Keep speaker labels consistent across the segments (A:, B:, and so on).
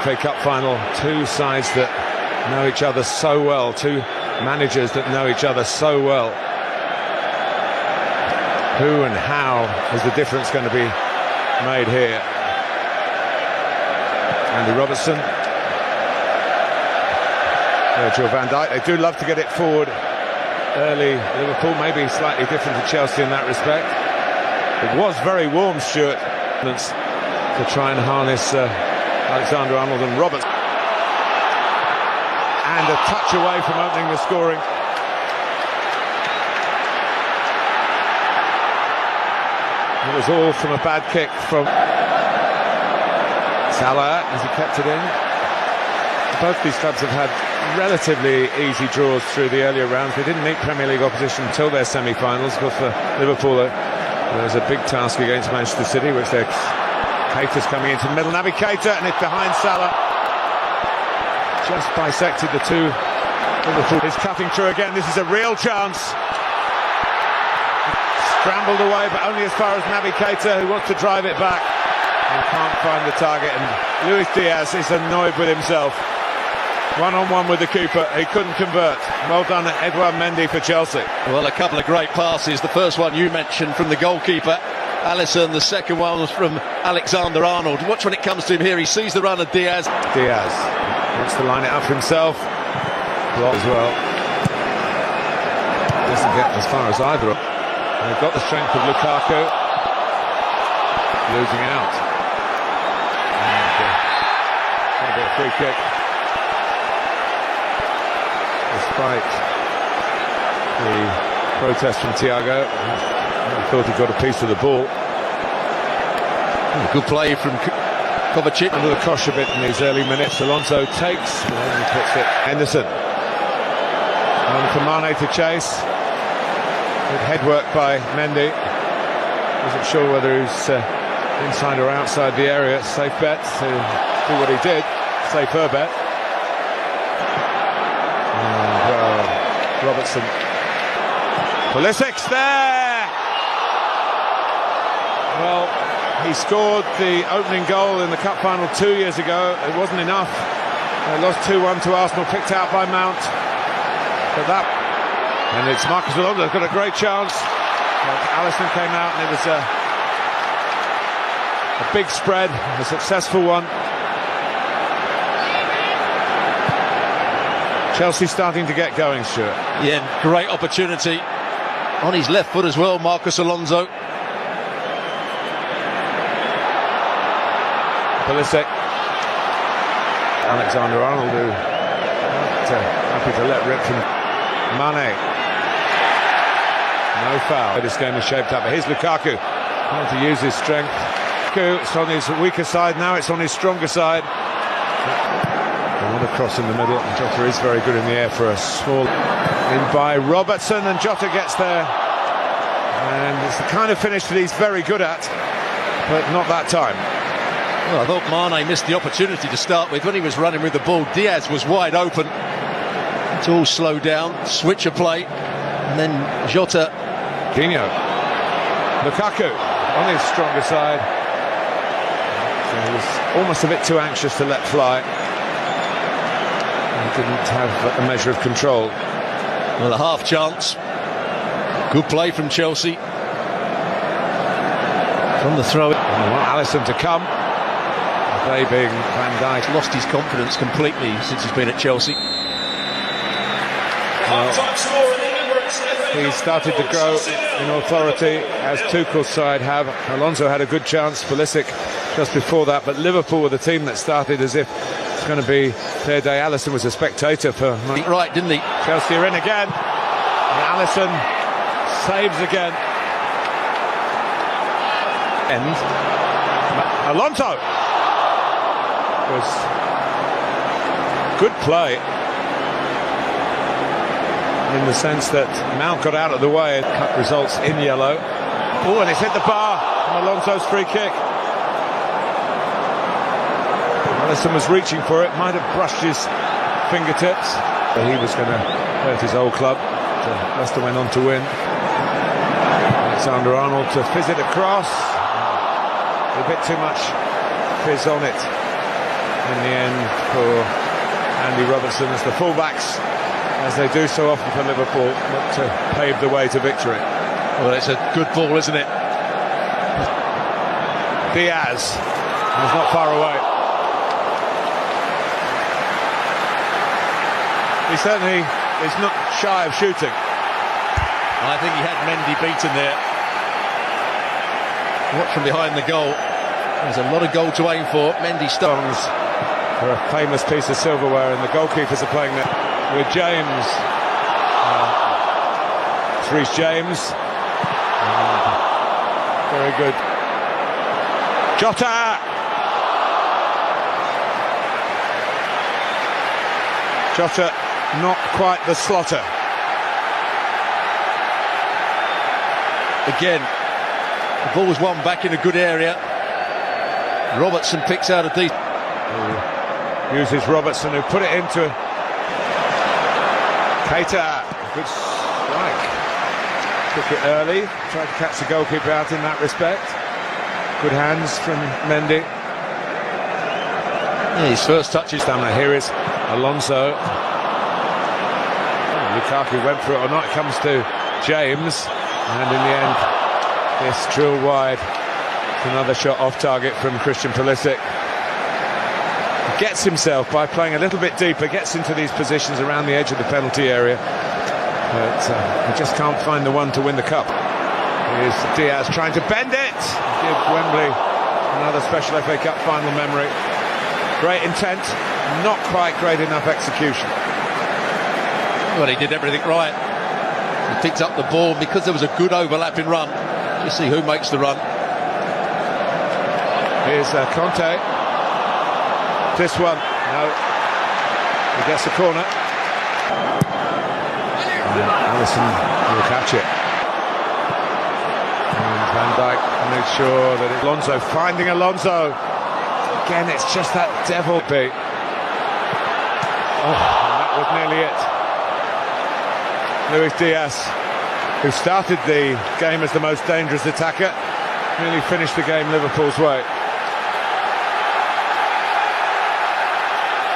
A: FA Cup final, two sides that know each other so well, two managers that know each other so well. Who and how is the difference going to be made here? Andy Robertson, Virgil van Dijk. They do love to get it forward early. Liverpool maybe slightly different to Chelsea in that respect. It was very warm, Stuart, to try and harness Alexander-Arnold and Roberts. And a touch away from opening the scoring. It was all from a bad kick from Salah as he kept it in. Both these clubs have had relatively easy draws through the earlier rounds. They didn't meet Premier League opposition until their semi-finals. Of course, for Liverpool, there was a big task against Manchester City, which they're Keita's coming into the middle. Naby Keita, and it's behind Salah. Just bisected the two. Liverpool is cutting through again. This is a real chance. Scrambled away, but only as far as Naby Keita, who wants to drive it back and can't find the target. And Luis Diaz is annoyed with himself. One-on-one with the keeper, he couldn't convert. Well done, Edouard Mendy for Chelsea.
B: Well, a couple of great passes. The first one you mentioned from the goalkeeper, Alisson. The second one was from Alexander-Arnold. Watch when it comes to him here. He sees the run of Diaz.
A: Diaz wants to line it up for himself. Block as well. Doesn't get as far as either. They've got the strength of Lukaku. Losing out. And going to be a free kick. Despite the protest from Thiago, I thought he got a piece of the ball.
B: Good play from Kovacic.
A: Under the cosh a bit in these early minutes. Alonso takes, and then he puts it. Henderson. On for Mane to chase. Good head work by Mendy. Wasn't sure whether he's inside or outside the area. Safe bet to do what he did. Safer bet. Robertson. Pulisic's there! Well, he scored the opening goal in the cup final 2 years ago. It wasn't enough. They lost 2-1 to Arsenal, picked out by Mount. But that... And it's Marcus Alonso, got a great chance. Alisson came out and it was a big spread, a successful one. Chelsea starting to get going, Stuart.
B: Yeah, great opportunity on his left foot as well, Marcus Alonso.
A: Pulisic. Alexander-Arnold, who happy to let rip from Mane. No foul. This game is shaped up. But here's Lukaku, trying to use his strength. It's on his weaker side now. It's on his stronger side. Another cross in the middle. Jota is very good in the air for a small in by Robertson, and Jota gets there. And it's the kind of finish that he's very good at, but not that time.
B: Well, I thought Mane missed the opportunity to start with when he was running with the ball. Diaz was wide open. It's all slowed down. Switch of play, and then Jota.
A: Coutinho. Lukaku on his stronger side. So he was almost a bit too anxious to let fly. He didn't have a measure of control.
B: Well, a half chance. Good play from Chelsea. From the throw.
A: Alisson to come. They being Van Dijk.
B: Lost his confidence completely since he's been at Chelsea.
A: He started to grow in authority, as Tuchel's side have. Alonso had a good chance, Pulisic just before that, but Liverpool were the team that started as if it's going to be their day. Alisson was a spectator for...
B: Right, didn't he?
A: Chelsea are in again. And Alisson saves again. And Alonso was good play in the sense that Mount got out of the way and cut results in yellow. Oh, and it's hit the bar from Alonso's free kick. Alisson was reaching for it, might have brushed his fingertips, but he was going to hurt his old club. So Leicester went on to win. Alexander-Arnold to fizz it across. A bit too much fizz on it. in the end for Andy Robertson as the fullbacks, as they do so often for Liverpool, look to pave the way to victory.
B: Well, it's a good ball, isn't it?
A: Diaz is not far away. He certainly is not shy of shooting.
B: I think he had Mendy beaten there. Watch from behind the goal. There's a lot of goal to aim for. Mendy stones
A: for a famous piece of silverware, and the goalkeepers are playing there with James. It's Reece James. Very good. Jota! Jota, not quite the slotter.
B: Again, the ball's won back in a good area. Robertson picks out a decent.
A: Uses Robertson, who put it into Keita. Good strike. Took it early, tried to catch the goalkeeper out in that respect. Good hands from Mendy.
B: Yeah, his first touch is
A: down there. Here is Alonso. Lukaku went for it or not. It comes to James, and in the end, this drill wide. Another shot off target from Christian Pulisic. He gets himself, by playing a little bit deeper, gets into these positions around the edge of the penalty area, but he just can't find the one to win the cup. Here's Diaz trying to bend it. Give Wembley another special FA Cup final memory. Great intent, not quite great enough execution.
B: Well, he did everything right. He picked up the ball because there was a good overlapping run. Just see who makes the run.
A: Here's Conte. This one, no. He gets the corner. And Alisson will catch it. And Van Dijk makes sure that Alonso, finding Alonso. Again, it's just that devil beat. Oh, and that was nearly it. Luis Diaz, who started the game as the most dangerous attacker, really finished the game Liverpool's way.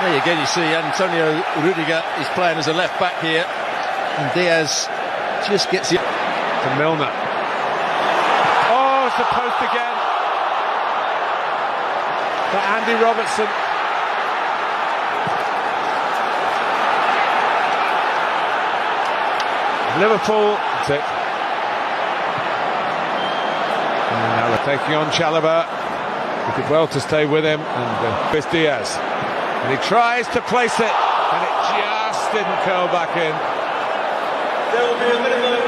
B: There again, you see Antonio Rudiger is playing as a left back here, and Diaz just gets it
A: to Milner. Oh, it's the post again for Andy Robertson. Liverpool. And now they're taking on Chalobah. He did well to stay with him, and with Diaz. And he tries to place it, and it just didn't curl back in.
C: There will be a minimum of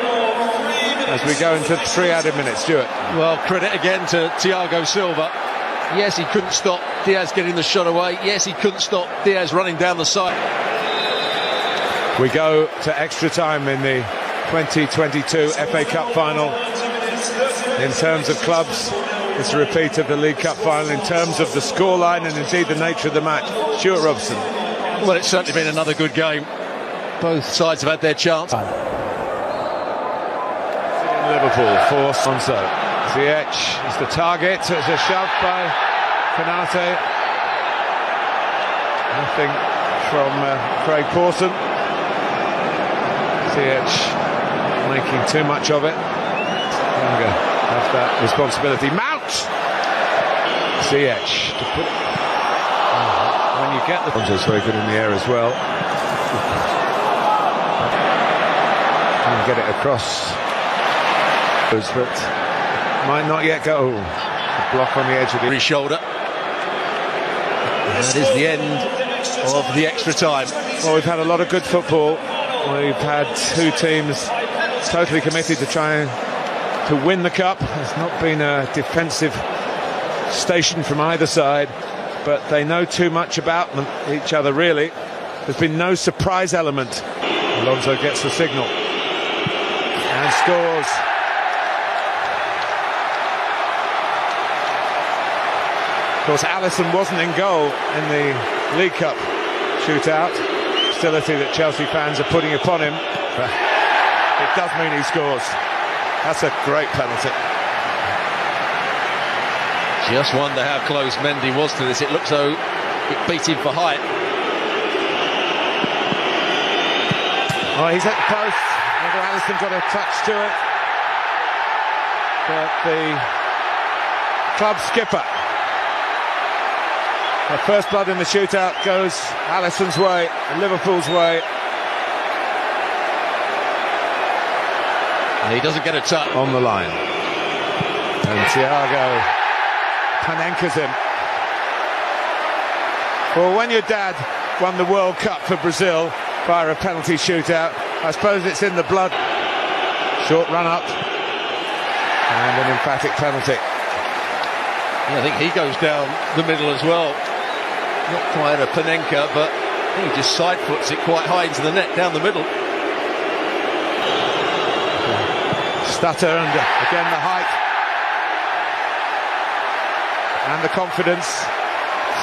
C: 3 minutes.
A: As we go into 3 added minutes, Stuart.
B: Well, credit again to Thiago Silva. Yes, he couldn't stop Diaz getting the shot away. Yes, he couldn't stop Diaz running down the side.
A: We go to extra time in the 2022 FA Cup final. In terms of clubs, it's a repeat of the League Cup final. In terms of the scoreline and indeed the nature of the match, Stuart Robson.
B: Well, it's certainly been another good game. Both sides have had their chance.
A: Liverpool force Alonso. Ziyech is the target. It's a shove by Konate. Nothing from Craig Pawson. Ziyech making too much of it. Younger has that responsibility. Mount! Ziyech to put it. When you get the... Alonso's very good in the air as well. And get it across. But might not yet go. A block on the edge of the
B: shoulder. That is the end of the extra time.
A: Well, we've had a lot of good football. We've had two teams totally committed to trying to win the cup. There's not been a defensive station from either side, but they know too much about each other, really. There's been no surprise element. Alonso gets the signal and scores. Of course, Alisson wasn't in goal in the League Cup shootout. Hostility that Chelsea fans are putting upon him. But it does mean he scores. That's a great penalty.
B: Just wonder how close Mendy was to this. It looks though It beat him for height.
A: Oh, he's at the post. Whether Alisson got a touch to it. But the club skipper, the first blood in the shootout, goes Alisson's way, Liverpool's way.
B: And he doesn't get a touch.
A: On the line. And Thiago Panenka's him. Well, when your dad won the World Cup for Brazil via a penalty shootout, I suppose it's in the blood. Short run up. And an emphatic penalty.
B: Yeah, I think he goes down the middle as well. Not quite a Panenka, but I think he just side foots it quite high into the net down the middle.
A: Stutter, and again the height. And the confidence.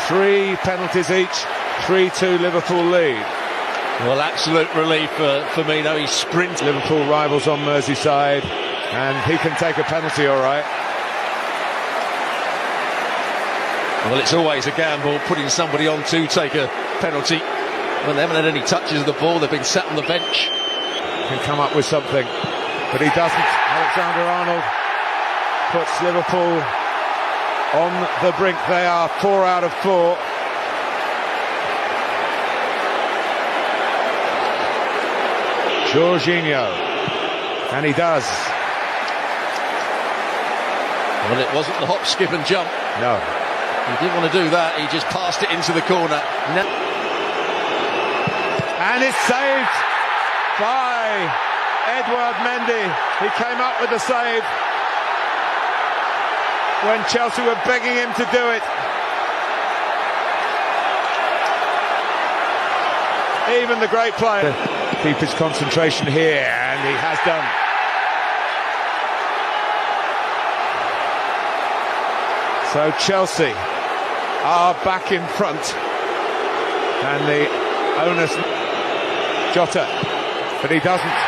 A: 3 penalties each. 3-2 Liverpool lead.
B: Well, absolute relief for Firmino. He sprints.
A: Liverpool rivals on Merseyside, and he can take a penalty all right.
B: Well, it's always a gamble putting somebody on to take a penalty. When they haven't had any touches of the ball, they've been sat on the bench.
A: Can come up with something, but he doesn't. Alexander-Arnold puts Liverpool on the brink. They are 4 out of 4. Jorginho, and he does.
B: Well, it wasn't the hop, skip and jump.
A: No.
B: He didn't want to do that. He just passed it into the corner. No.
A: And it's saved by Edouard Mendy. He came up with the save when Chelsea were begging him to do it. Even the great player keep his concentration here, and he has done. So Chelsea are back in front, and the onus Jota, but he doesn't.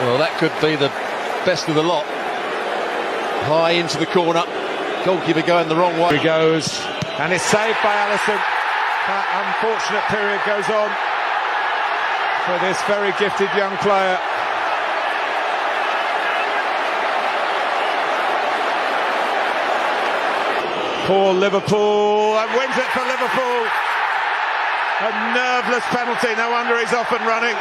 B: Well, that could be the best of the lot. High into the corner, goalkeeper going the wrong way.
A: Here he goes, and it's saved by Alisson. That unfortunate period goes on for this very gifted young player. For Liverpool, and wins it for Liverpool. A nerveless penalty, no wonder he's off and running.